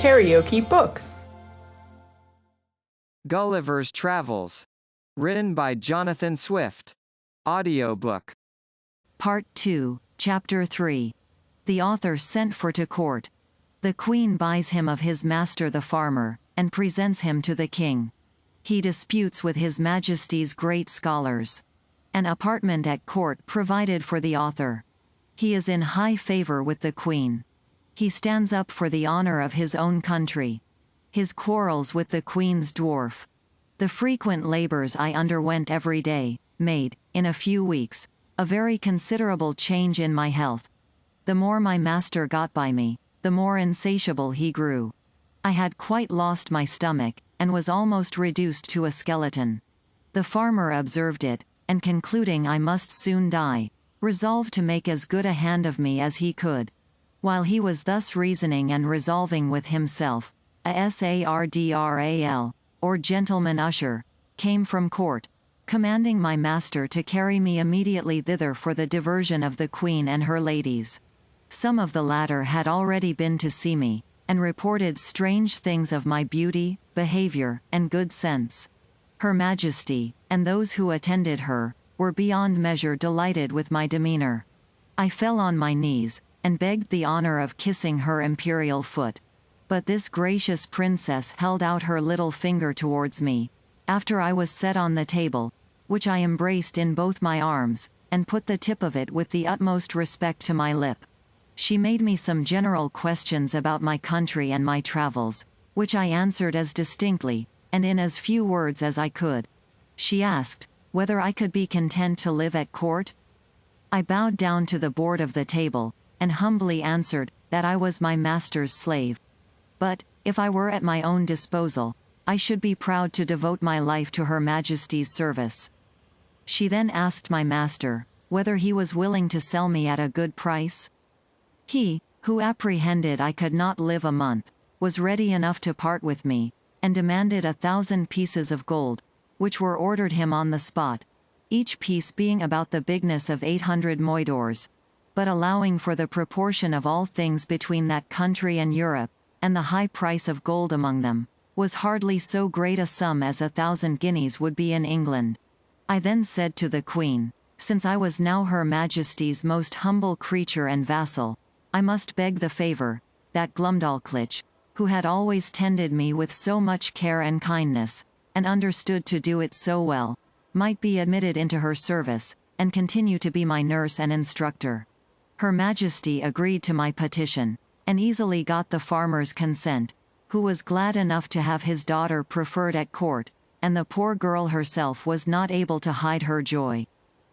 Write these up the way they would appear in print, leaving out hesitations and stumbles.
KaraokeBooks. Gulliver's Travels. Written by Jonathan Swift. Audiobook. Part 2, Chapter 3. The author sent for to court. The queen buys him of his master the farmer, and presents him to the king. He disputes with his Majesty's great scholars. An apartment at court provided for the author. He is in high favor with the queen. He stands up for the honor of his own country. His quarrels with the queen's dwarf. The frequent labors I underwent every day, made, in a few weeks, a very considerable change in my health. The more my master got by me, the more insatiable he grew. I had quite lost my stomach, and was almost reduced to a skeleton. The farmer observed it, and concluding I must soon die, resolved to make as good a hand of me as he could. While he was thus reasoning and resolving with himself, a sardral, or gentleman usher, came from court, commanding my master to carry me immediately thither for the diversion of the queen and her ladies. Some of the latter had already been to see me, and reported strange things of my beauty, behavior, and good sense. Her Majesty, and those who attended her, were beyond measure delighted with my demeanor. I fell on my knees, and begged the honor of kissing her imperial foot. But this gracious princess held out her little finger towards me, after I was set on the table, which I embraced in both my arms, and put the tip of it with the utmost respect to my lip. She made me some general questions about my country and my travels, which I answered as distinctly, and in as few words as I could. She asked, whether I could be content to live at court? I bowed down to the board of the table, and humbly answered, that I was my master's slave. But, if I were at my own disposal, I should be proud to devote my life to Her Majesty's service. She then asked my master, whether he was willing to sell me at a good price? He, who apprehended I could not live a month, was ready enough to part with me, and demanded 1,000 pieces of gold, which were ordered him on the spot, each piece being about the bigness of 800 moidores, but allowing for the proportion of all things between that country and Europe, and the high price of gold among them, was hardly so great a sum as 1,000 guineas would be in England. I then said to the queen, since I was now Her Majesty's most humble creature and vassal, I must beg the favor, that Glumdalclitch, who had always tended me with so much care and kindness, and understood to do it so well, might be admitted into her service, and continue to be my nurse and instructor. Her Majesty agreed to my petition, and easily got the farmer's consent, who was glad enough to have his daughter preferred at court, and the poor girl herself was not able to hide her joy.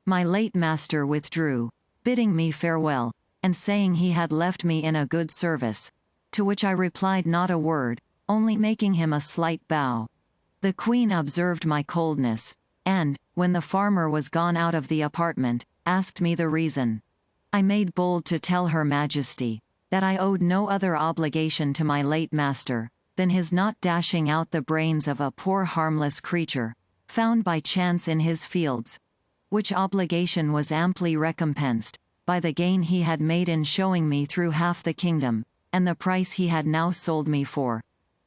My late master withdrew, bidding me farewell, and saying he had left me in a good service, to which I replied not a word, only making him a slight bow. The queen observed my coldness, and, when the farmer was gone out of the apartment, asked me the reason. I made bold to tell Her Majesty, that I owed no other obligation to my late master, than his not dashing out the brains of a poor harmless creature, found by chance in his fields, which obligation was amply recompensed, by the gain he had made in showing me through half the kingdom, and the price he had now sold me for.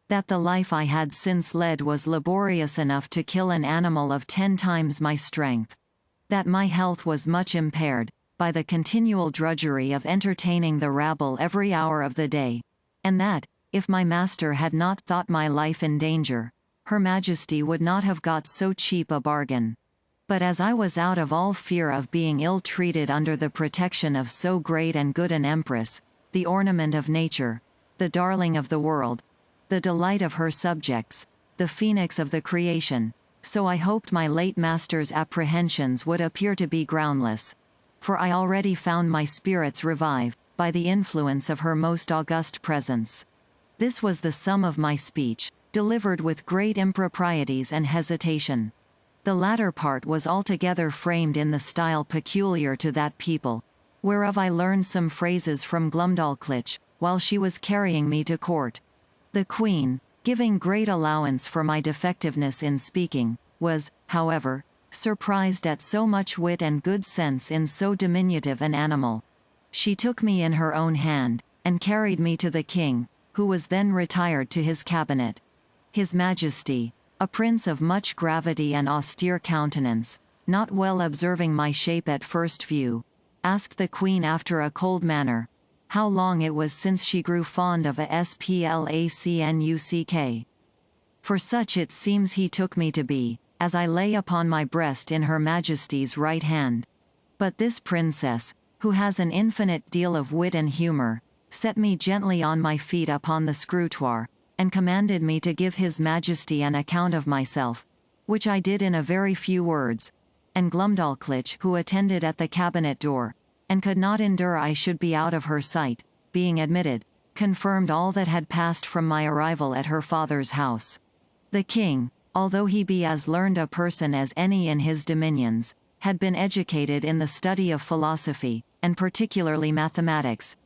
That the life I had since led was laborious enough to kill an animal of 10 times my strength. That my health was much impaired, by the continual drudgery of entertaining the rabble every hour of the day, and that, if my master had not thought my life in danger, Her Majesty would not have got so cheap a bargain. But as I was out of all fear of being ill-treated under the protection of so great and good an empress, the ornament of nature, the darling of the world, the delight of her subjects, the phoenix of the creation, so I hoped my late master's apprehensions would appear to be groundless. For I already found my spirits revive, by the influence of her most august presence. This was the sum of my speech, delivered with great improprieties and hesitation. The latter part was altogether framed in the style peculiar to that people, whereof I learned some phrases from Glumdalclitch, while she was carrying me to court. The queen, giving great allowance for my defectiveness in speaking, was, however, surprised at so much wit and good sense in so diminutive an animal. She took me in her own hand, and carried me to the king, who was then retired to his cabinet. His Majesty, a prince of much gravity and austere countenance, not well observing my shape at first view, asked the Queen after a cold manner, how long it was since she grew fond of a splacnuck. For such it seems he took me to be, as I lay upon my breast in Her Majesty's right hand. But this princess, who has an infinite deal of wit and humour, set me gently on my feet upon the scrutoire, and commanded me to give His Majesty an account of myself, which I did in a very few words, and Glumdalclitch, who attended at the cabinet door, and could not endure I should be out of her sight, being admitted, confirmed all that had passed from my arrival at her father's house. The king, although he be as learned a person as any in his dominions, had been educated in the study of philosophy, and particularly mathematics.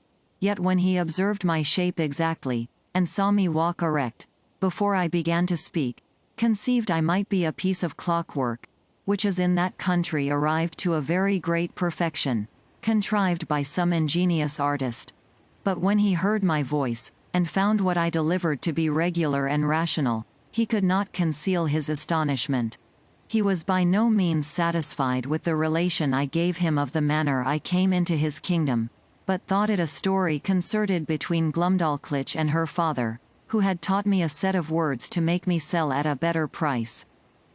Yet when he observed my shape exactly, and saw me walk erect, before I began to speak, conceived I might be a piece of clockwork, which is in that country arrived to a very great perfection, contrived by some ingenious artist. But when he heard my voice, and found what I delivered to be regular and rational, he could not conceal his astonishment. He was by no means satisfied with the relation I gave him of the manner I came into his kingdom, but thought it a story concerted between Glumdalclitch and her father, who had taught me a set of words to make me sell at a better price.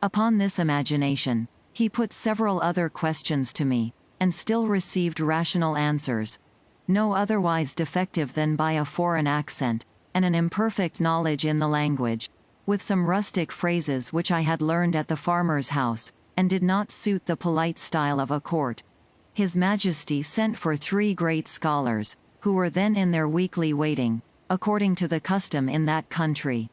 Upon this imagination, he put several other questions to me, and still received rational answers, no otherwise defective than by a foreign accent, and an imperfect knowledge in the language, with some rustic phrases which I had learned at the farmer's house, and did not suit the polite style of a court. His Majesty sent for 3 great scholars, who were then in their weekly waiting, according to the custom in that country.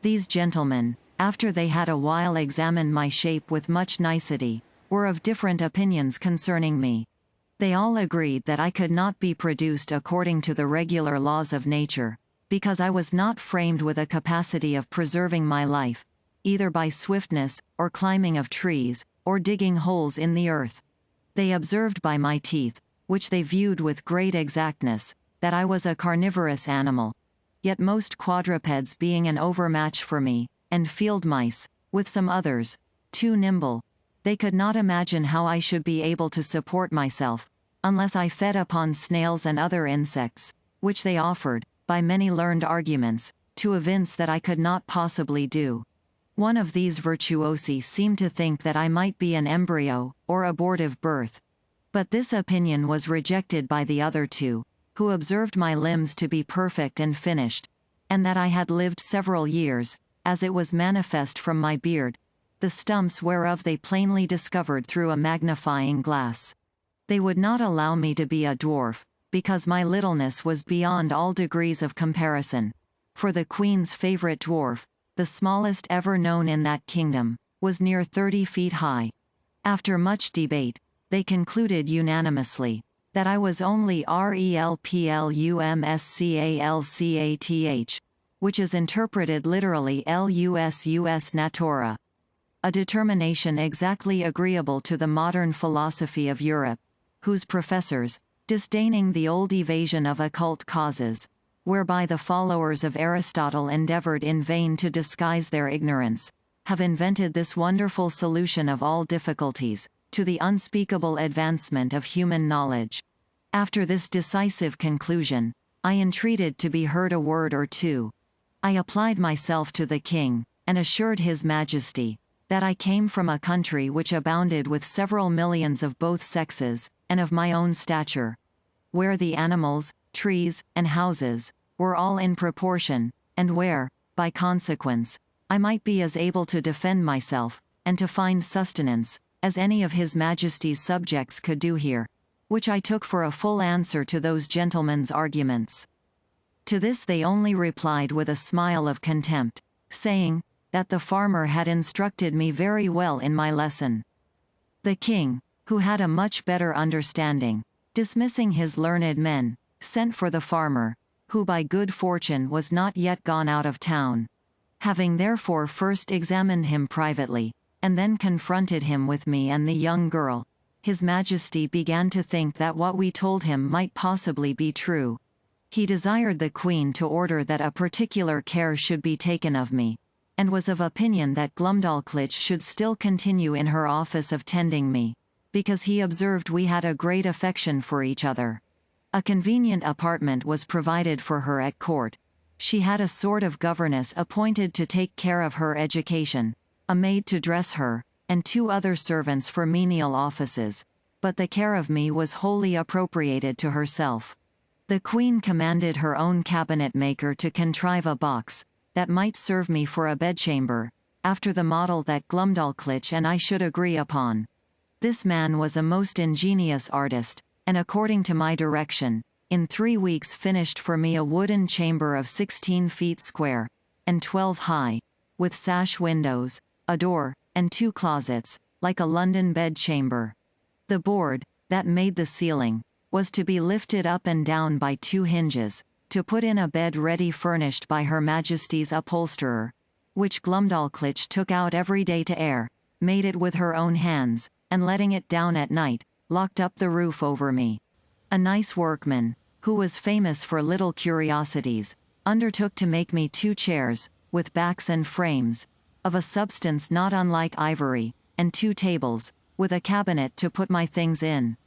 These gentlemen, after they had a while examined my shape with much nicety, were of different opinions concerning me. They all agreed that I could not be produced according to the regular laws of nature, because I was not framed with a capacity of preserving my life, either by swiftness, or climbing of trees, or digging holes in the earth. They observed by my teeth, which they viewed with great exactness, that I was a carnivorous animal, yet most quadrupeds being an overmatch for me, and field mice, with some others, too nimble, they could not imagine how I should be able to support myself, unless I fed upon snails and other insects, which they offered, by many learned arguments, to evince that I could not possibly do. One of these virtuosi seemed to think that I might be an embryo, or abortive birth. But this opinion was rejected by the other 2, who observed my limbs to be perfect and finished, and that I had lived several years, as it was manifest from my beard, the stumps whereof they plainly discovered through a magnifying glass. They would not allow me to be a dwarf, because my littleness was beyond all degrees of comparison. For the Queen's favorite dwarf, the smallest ever known in that kingdom, was near 30 feet high. After much debate, they concluded unanimously that I was only relplumscalcath, which is interpreted literally lusus natura. A determination exactly agreeable to the modern philosophy of Europe, whose professors, disdaining the old evasion of occult causes, whereby the followers of Aristotle endeavored in vain to disguise their ignorance, have invented this wonderful solution of all difficulties, to the unspeakable advancement of human knowledge. After this decisive conclusion, I entreated to be heard a word or 2. I applied myself to the king, and assured His Majesty that I came from a country which abounded with several millions of both sexes, and of my own stature, where the animals, trees, and houses, were all in proportion, and where, by consequence, I might be as able to defend myself, and to find sustenance, as any of His Majesty's subjects could do here, which I took for a full answer to those gentlemen's arguments. To this they only replied with a smile of contempt, saying, that the farmer had instructed me very well in my lesson. The king, who had a much better understanding, dismissing his learned men, sent for the farmer, who by good fortune was not yet gone out of town. Having therefore first examined him privately, and then confronted him with me and the young girl, His Majesty began to think that what we told him might possibly be true. He desired the Queen to order that a particular care should be taken of me, and was of opinion that Glumdalclitch should still continue in her office of tending me, because he observed we had a great affection for each other. A convenient apartment was provided for her at court. She had a sort of governess appointed to take care of her education, a maid to dress her, and 2 other servants for menial offices, but the care of me was wholly appropriated to herself. The Queen commanded her own cabinet maker to contrive a box that might serve me for a bedchamber, after the model that Glumdalclitch and I should agree upon. This man was a most ingenious artist, and according to my direction, in 3 weeks finished for me a wooden chamber of 16 feet square, and 12 high, with sash windows, a door, and 2 closets, like a London bedchamber. The board, that made the ceiling, was to be lifted up and down by 2 hinges, to put in a bed ready furnished by Her Majesty's upholsterer, which Glumdalclitch took out every day to air, made it with her own hands, and letting it down at night, locked up the roof over me. A nice workman, who was famous for little curiosities, undertook to make me 2 chairs, with backs and frames, of a substance not unlike ivory, and 2 tables, with a cabinet to put my things in.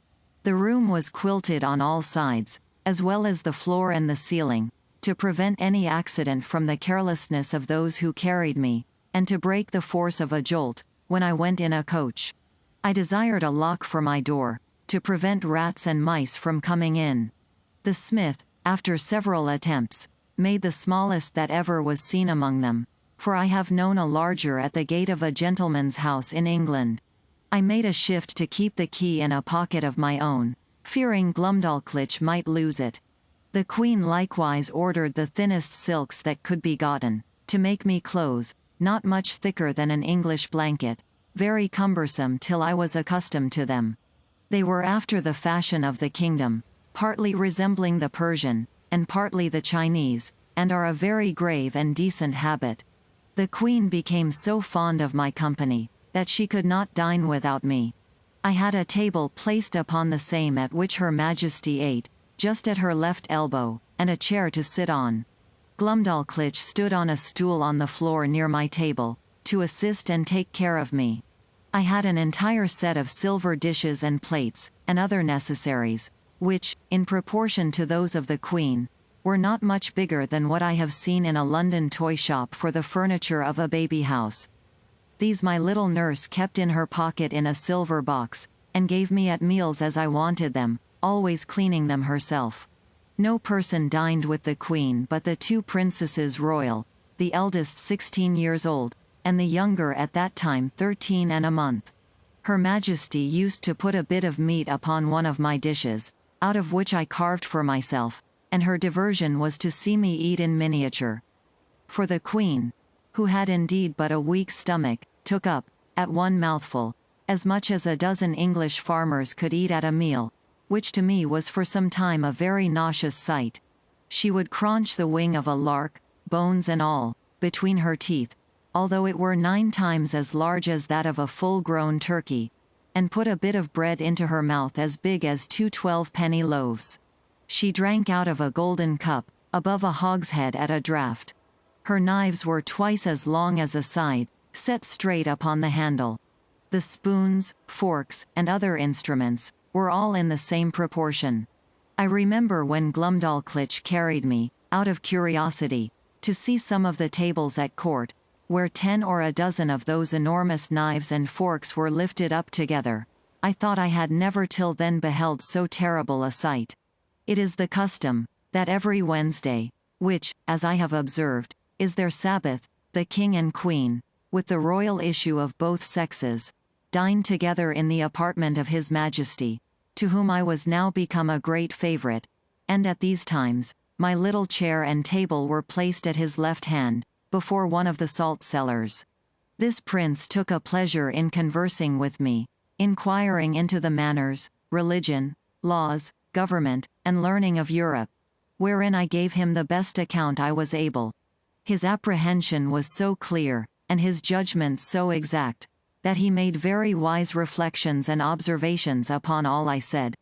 The room was quilted on all sides, as well as the floor and the ceiling, to prevent any accident from the carelessness of those who carried me, and to break the force of a jolt, when I went in a coach. I desired a lock for my door, to prevent rats and mice from coming in. The smith, after several attempts, made the smallest that ever was seen among them, for I have known a larger at the gate of a gentleman's house in England. I made a shift to keep the key in a pocket of my own, fearing Glumdalclitch might lose it. The Queen likewise ordered the thinnest silks that could be gotten, to make me clothes, not much thicker than an English blanket, very cumbersome till I was accustomed to them. They were after the fashion of the kingdom, partly resembling the Persian, and partly the Chinese, and are a very grave and decent habit. The Queen became so fond of my company, that she could not dine without me. I had a table placed upon the same at which Her Majesty ate, just at her left elbow, and a chair to sit on. Glumdalclitch stood on a stool on the floor near my table, to assist and take care of me. I had an entire set of silver dishes and plates, and other necessaries, which, in proportion to those of the Queen, were not much bigger than what I have seen in a London toy shop for the furniture of a baby house. These my little nurse kept in her pocket in a silver box, and gave me at meals as I wanted them, always cleaning them herself. No person dined with the Queen but the 2 princesses royal, the eldest 16 years old, and the younger at that time 13 and a month. Her Majesty used to put a bit of meat upon one of my dishes, out of which I carved for myself, and her diversion was to see me eat in miniature. For the Queen, who had indeed but a weak stomach, took up, at one mouthful, as much as a dozen English farmers could eat at a meal, which to me was for some time a very nauseous sight. She would crunch the wing of a lark, bones and all, between her teeth, although it were 9 times as large as that of a full-grown turkey, and put a bit of bread into her mouth as big as 2 12-penny loaves. She drank out of a golden cup, above a hogshead at a draught. Her knives were twice as long as a scythe, set straight upon the handle. The spoons, forks, and other instruments, were all in the same proportion. I remember when Glumdalclitch carried me, out of curiosity, to see some of the tables at court, where 10 or a dozen of those enormous knives and forks were lifted up together. I thought I had never till then beheld so terrible a sight. It is the custom, that every Wednesday, which, as I have observed, is their Sabbath, the King and Queen, with the royal issue of both sexes, dine together in the apartment of His Majesty, to whom I was now become a great favorite, and at these times, my little chair and table were placed at his left hand, before one of the salt cellars. This prince took a pleasure in conversing with me, inquiring into the manners, religion, laws, government, and learning of Europe, wherein I gave him the best account I was able. His apprehension was so clear, and his judgment so exact, that he made very wise reflections and observations upon all I said.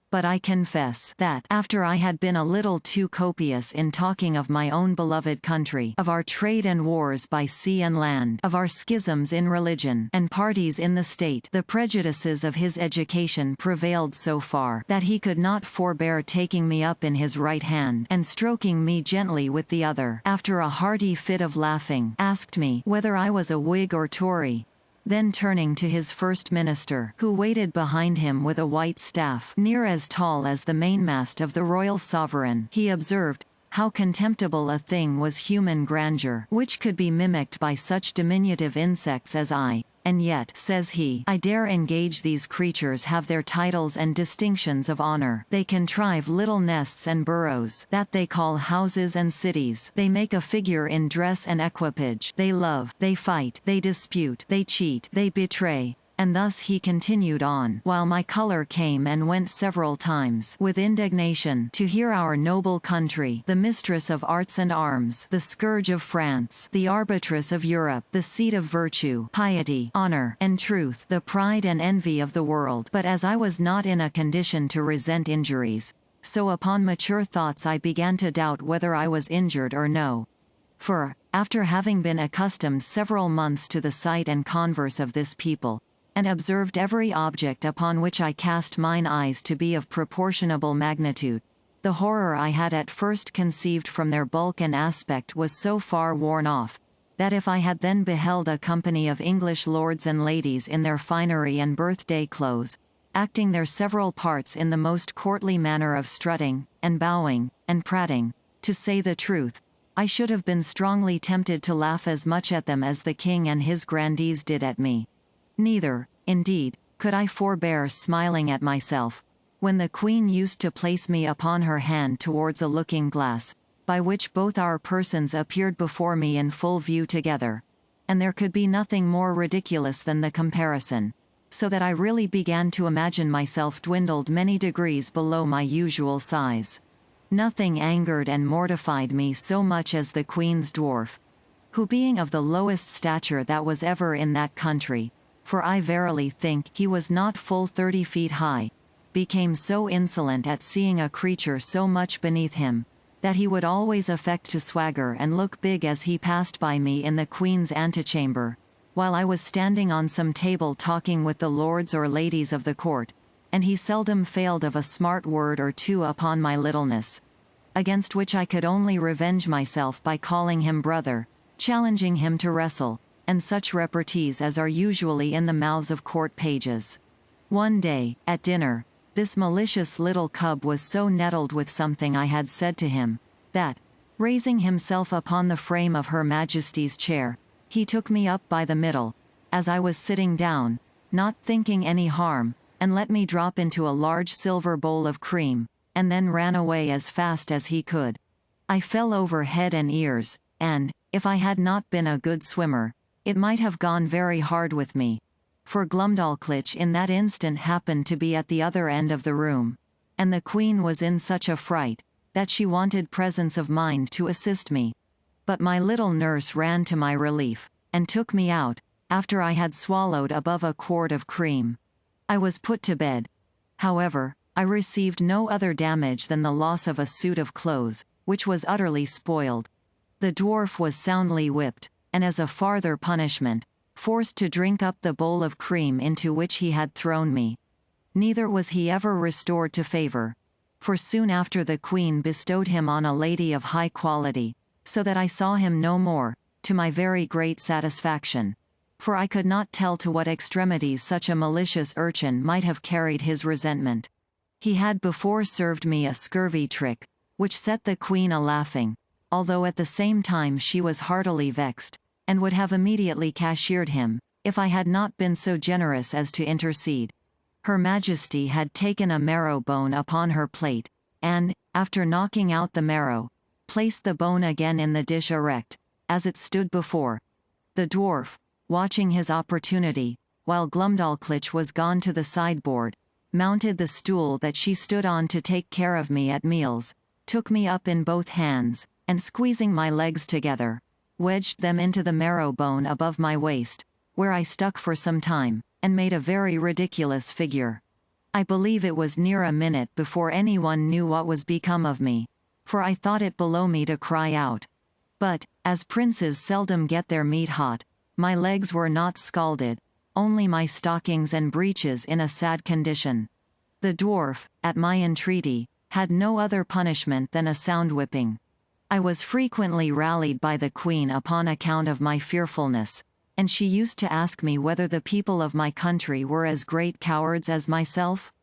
But I confess that, after I had been a little too copious in talking of my own beloved country, of our trade and wars by sea and land, of our schisms in religion, and parties in the state, the prejudices of his education prevailed so far, that he could not forbear taking me up in his right hand, and stroking me gently with the other, after a hearty fit of laughing, asked me, whether I was a Whig or Tory. Then turning to his first minister, who waited behind him with a white staff, near as tall as the mainmast of the royal sovereign, he observed, how contemptible a thing was human grandeur, which could be mimicked by such diminutive insects as I. And yet, says he, I dare engage these creatures have their titles and distinctions of honor. They contrive little nests and burrows, that they call houses and cities. They make a figure in dress and equipage. They love, they fight, they dispute, they cheat, they betray. And thus he continued on, while my color came and went several times, with indignation, to hear our noble country, the mistress of arts and arms, the scourge of France, the arbitress of Europe, the seat of virtue, piety, honor, and truth, the pride and envy of the world. But as I was not in a condition to resent injuries, so upon mature thoughts I began to doubt whether I was injured or no. For, after having been accustomed several months to the sight and converse of this people, and observed every object upon which I cast mine eyes to be of proportionable magnitude, the horror I had at first conceived from their bulk and aspect was so far worn off, that if I had then beheld a company of English lords and ladies in their finery and birthday clothes, acting their several parts in the most courtly manner of strutting, and bowing, and prating, to say the truth, I should have been strongly tempted to laugh as much at them as the king and his grandees did at me. Neither, indeed, could I forbear smiling at myself, when the Queen used to place me upon her hand towards a looking-glass, by which both our persons appeared before me in full view together, and there could be nothing more ridiculous than the comparison, so that I really began to imagine myself dwindled many degrees below my usual size. Nothing angered and mortified me so much as the Queen's dwarf, who being of the lowest stature that was ever in that country, for I verily think he was not full 30 feet high, became so insolent at seeing a creature so much beneath him, that he would always affect to swagger and look big as he passed by me in the Queen's antechamber, while I was standing on some table talking with the lords or ladies of the court, and he seldom failed of a smart word or two upon my littleness, against which I could only revenge myself by calling him brother, challenging him to wrestle, and such repartees as are usually in the mouths of court pages. One day, at dinner, this malicious little cub was so nettled with something I had said to him, that, raising himself upon the frame of Her Majesty's chair, he took me up by the middle, as I was sitting down, not thinking any harm, and let me drop into a large silver bowl of cream, and then ran away as fast as he could. I fell over head and ears, and, if I had not been a good swimmer, it might have gone very hard with me, for Glumdalclitch in that instant happened to be at the other end of the room, and the Queen was in such a fright, that she wanted presence of mind to assist me. But my little nurse ran to my relief, and took me out, after I had swallowed above a quart of cream. I was put to bed. However, I received no other damage than the loss of a suit of clothes, which was utterly spoiled. The dwarf was soundly whipped, and as a farther punishment, forced to drink up the bowl of cream into which he had thrown me. Neither was he ever restored to favor, for soon after the Queen bestowed him on a lady of high quality, so that I saw him no more, to my very great satisfaction, for I could not tell to what extremities such a malicious urchin might have carried his resentment. He had before served me a scurvy trick, which set the Queen a-laughing, although at the same time she was heartily vexed, and would have immediately cashiered him, if I had not been so generous as to intercede. Her Majesty had taken a marrow bone upon her plate, and, after knocking out the marrow, placed the bone again in the dish erect, as it stood before. The dwarf, watching his opportunity, while Glumdalclitch was gone to the sideboard, mounted the stool that she stood on to take care of me at meals, took me up in both hands, and squeezing my legs together, wedged them into the marrow bone above my waist, where I stuck for some time, and made a very ridiculous figure. I believe it was near a minute before anyone knew what was become of me, for I thought it below me to cry out. But, as princes seldom get their meat hot, my legs were not scalded, only my stockings and breeches in a sad condition. The dwarf, at my entreaty, had no other punishment than a sound whipping. I was frequently rallied by the queen upon account of my fearfulness, and she used to ask me whether the people of my country were as great cowards as myself.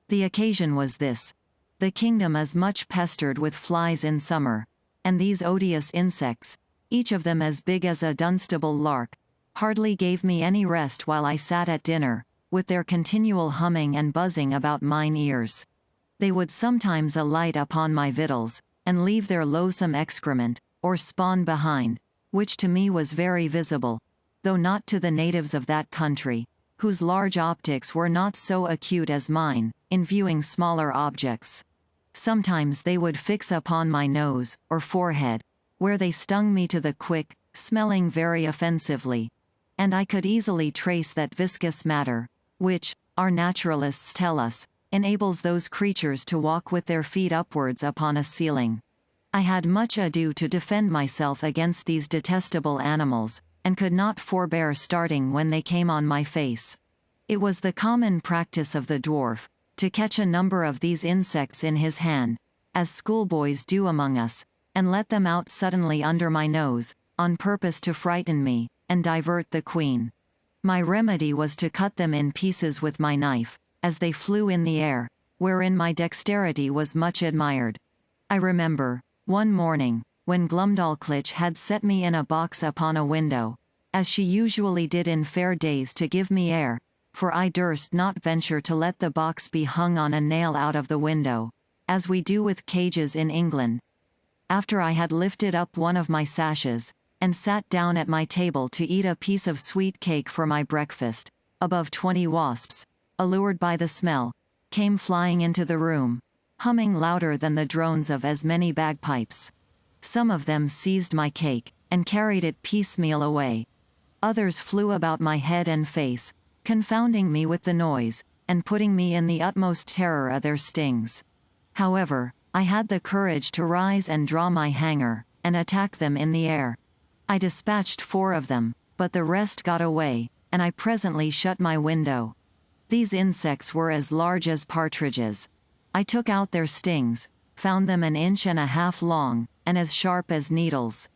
The occasion was this. The kingdom is much pestered with flies in summer, and these odious insects, each of them as big as a Dunstable lark, hardly gave me any rest while I sat at dinner, with their continual humming and buzzing about mine ears. They would sometimes alight upon my victuals, and leave their loathsome excrement, or spawn behind, which to me was very visible, though not to the natives of that country, whose large optics were not so acute as mine, in viewing smaller objects. Sometimes they would fix upon my nose, or forehead, where they stung me to the quick, smelling very offensively, and I could easily trace that viscous matter, which, our naturalists tell us, enables those creatures to walk with their feet upwards upon a ceiling. I had much ado to defend myself against these detestable animals, and could not forbear starting when they came on my face. It was the common practice of the dwarf, to catch a number of these insects in his hand, as schoolboys do among us, and let them out suddenly under my nose, on purpose to frighten me, and divert the queen. My remedy was to cut them in pieces with my knife, as they flew in the air, wherein my dexterity was much admired. I remember, one morning, when Glumdalclitch had set me in a box upon a window, as she usually did in fair days to give me air, for I durst not venture to let the box be hung on a nail out of the window, as we do with cages in England. After I had lifted up one of my sashes, and sat down at my table to eat a piece of sweet cake for my breakfast, above 20 wasps, allured by the smell, came flying into the room, humming louder than the drones of as many bagpipes. Some of them seized my cake, and carried it piecemeal away. Others flew about my head and face, confounding me with the noise, and putting me in the utmost terror of their stings. However, I had the courage to rise and draw my hanger, and attack them in the air. I dispatched 4 of them, but the rest got away, and I presently shut my window. These insects were as large as partridges. I took out their stings, found them 1.5 inches long, and as sharp as needles.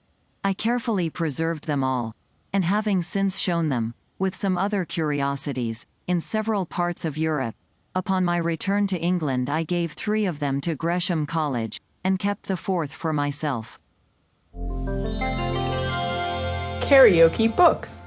I carefully preserved them all, and having since shown them, with some other curiosities, in several parts of Europe, upon my return to England I gave 3 of them to Gresham College, and kept the 4th for myself. KaraokeBooks.